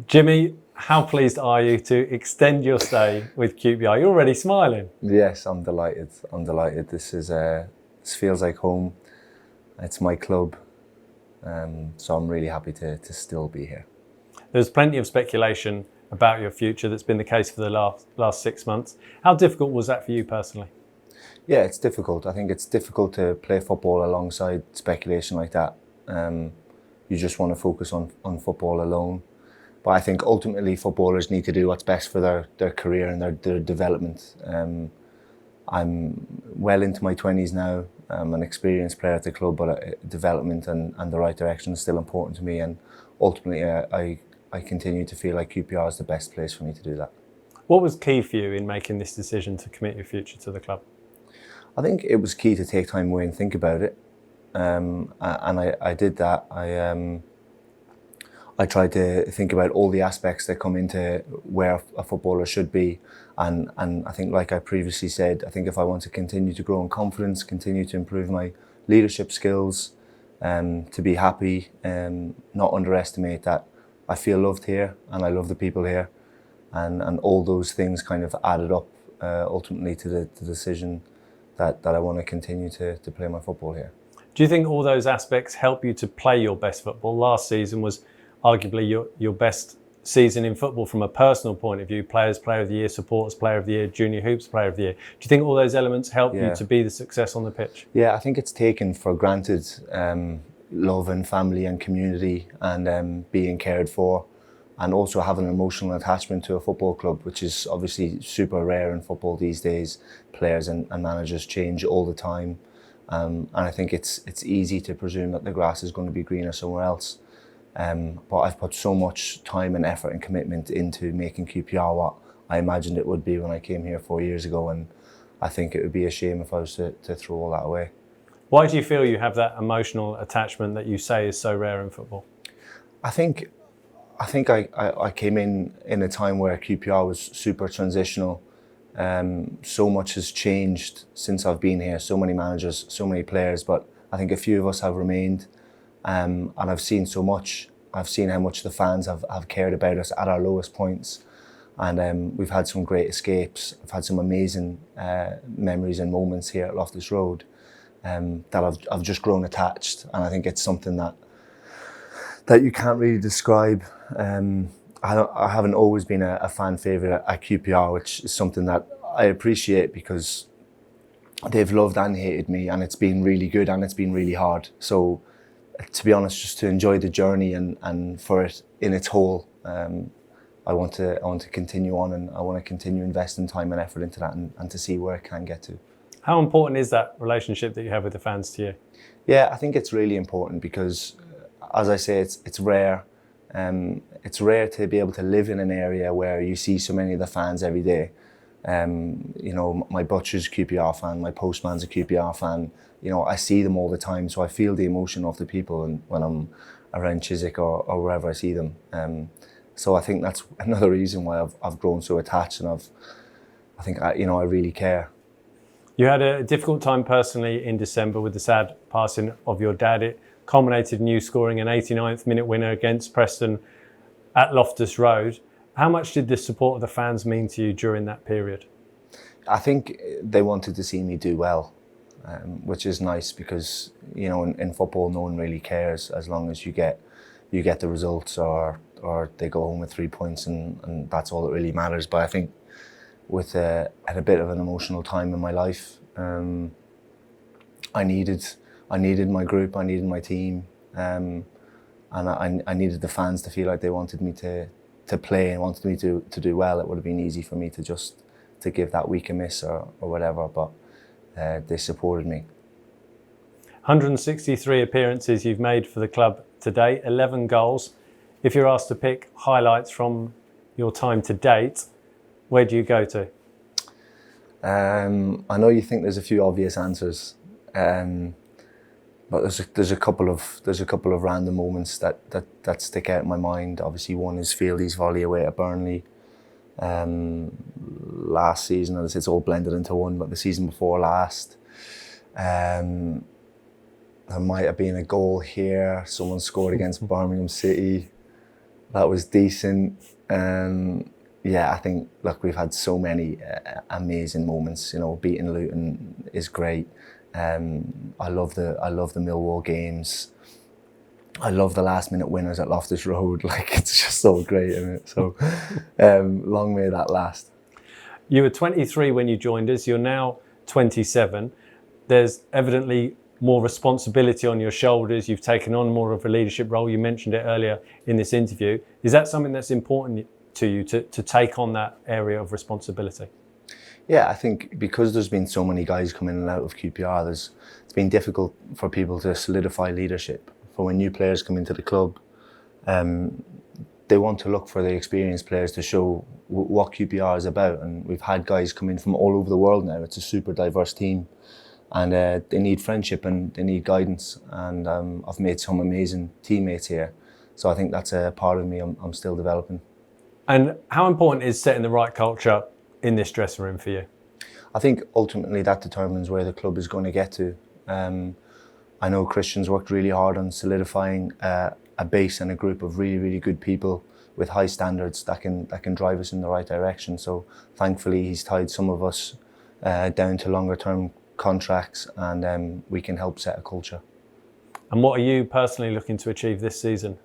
Jimmy, how pleased are you to extend your stay with QPR? You're already smiling. Yes, I'm delighted. I'm delighted. This feels like home. It's my club, so I'm really happy to still be here. There's plenty of speculation about your future. That's been the case for the last 6 months. How difficult was that for you personally? Yeah, it's difficult. I think it's difficult to play football alongside speculation like that. You just want to focus on football alone. But I think ultimately footballers need to do what's best for their career and their development. I'm well into my 20s now. I'm an experienced player at the club, but development and the right direction is still important to me. And ultimately, I continue to feel like QPR is the best place for me to do that. What was key for you in making this decision to commit your future to the club? I think it was key to take time away and think about it. And I did that. I tried to think about all the aspects that come into where a footballer should be. And I think, like I previously said, I think if I want to continue to grow in confidence, continue to improve my leadership skills, to be happy, not underestimate that I feel loved here and I love the people here. And all those things kind of added up ultimately to the decision that I want to continue to play my football here. Do you think all those aspects help you to play your best football? Last season was arguably your best season in football from a personal point of view. Players Player of the Year, Supporters Player of the Year, Junior Hoops Player of the Year. Do you think all those elements help you to be the success on the pitch? Yeah, I think it's taken for granted love and family and community and being cared for, and also having an emotional attachment to a football club, which is obviously super rare in football these days. Players and managers change all the time. And I think it's easy to presume that the grass is going to be greener somewhere else. But I've put so much time and effort and commitment into making QPR what I imagined it would be when I came here 4 years ago, and I think it would be a shame if I was to throw all that away. Why do you feel you have that emotional attachment that you say is so rare in football? I think I came in a time where QPR was super transitional. So much has changed since I've been here. So many managers, so many players, but I think a few of us have remained. And I've seen so much. I've seen how much the fans have cared about us at our lowest points. And we've had some great escapes. I've had some amazing memories and moments here at Loftus Road that I've just grown attached. And I think it's something that you can't really describe. I haven't always been a fan favourite at QPR, which is something that I appreciate because they've loved and hated me, and it's been really good and it's been really hard. So to be honest, just to enjoy the journey and for it in its whole, I want to continue on, and I want to continue investing time and effort into that and to see where it can get to. How important is that relationship that you have with the fans to you? Yeah, I think it's really important because, as I say, it's rare. It's rare to be able to live in an area where you see so many of the fans every day. You know, my butcher's a QPR fan, my postman's a QPR fan. You know, I see them all the time, so I feel the emotion of the people and when I'm around Chiswick or wherever I see them. So I think that's another reason why I've grown so attached, and I think I really care. You had a difficult time personally in December with the sad passing of your dad. It culminated in you scoring an 89th minute winner against Preston at Loftus Road. How much did the support of the fans mean to you during that period? I think they wanted to see me do well, which is nice because, you know, in football no one really cares as long as you get the results or they go home with 3 points and that's all that really matters. But I think at a bit of an emotional time in my life, I needed my group, I needed my team, and I needed the fans to feel like they wanted me to play and wanted me to do well. It would have been easy for me to give that week a miss or whatever, but they supported me. 163 appearances you've made for the club today, 11 goals. If you're asked to pick highlights from your time to date, where do you go to? I know you think there's a few obvious answers, but there's a couple of random moments that stick out in my mind. Obviously, one is Fieldy's volley away at Burnley last season. It's all blended into one, but the season before last, there might have been a goal here. Someone scored against Birmingham City That was decent. Yeah, I think, look, we've had so many amazing moments. You know, beating Luton is great. I love the Millwall games. I love the last minute winners at Loftus Road. Like, it's just so great, isn't it? So long may that last. You were 23 when you joined us. You're now 27. There's evidently more responsibility on your shoulders. You've taken on more of a leadership role. You mentioned it earlier in this interview. Is that something that's important to you, to take on that area of responsibility? Yeah, I think because there's been so many guys coming in and out of QPR, it's been difficult for people to solidify leadership. For when new players come into the club, they want to look for the experienced players to show what QPR is about. And we've had guys come in from all over the world now. It's a super diverse team, and they need friendship and they need guidance. And I've made some amazing teammates here. So I think that's a part of me I'm still developing. And how important is setting the right culture in this dressing room for you? I think ultimately that determines where the club is going to get to. I know Christian's worked really hard on solidifying a base and a group of really, really good people with high standards that can drive us in the right direction. So thankfully he's tied some of us down to longer term contracts, and we can help set a culture. And what are you personally looking to achieve this season?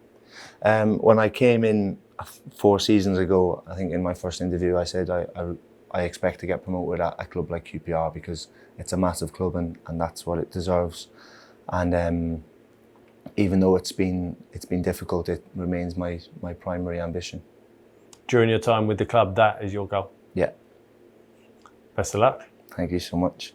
When I came in 4 seasons ago, I think in my first interview I said I expect to get promoted at a club like QPR because it's a massive club and that's what it deserves. And even though it's been difficult, it remains my primary ambition. During your time with the club, that is your goal? Yeah. Best of luck. Thank you so much.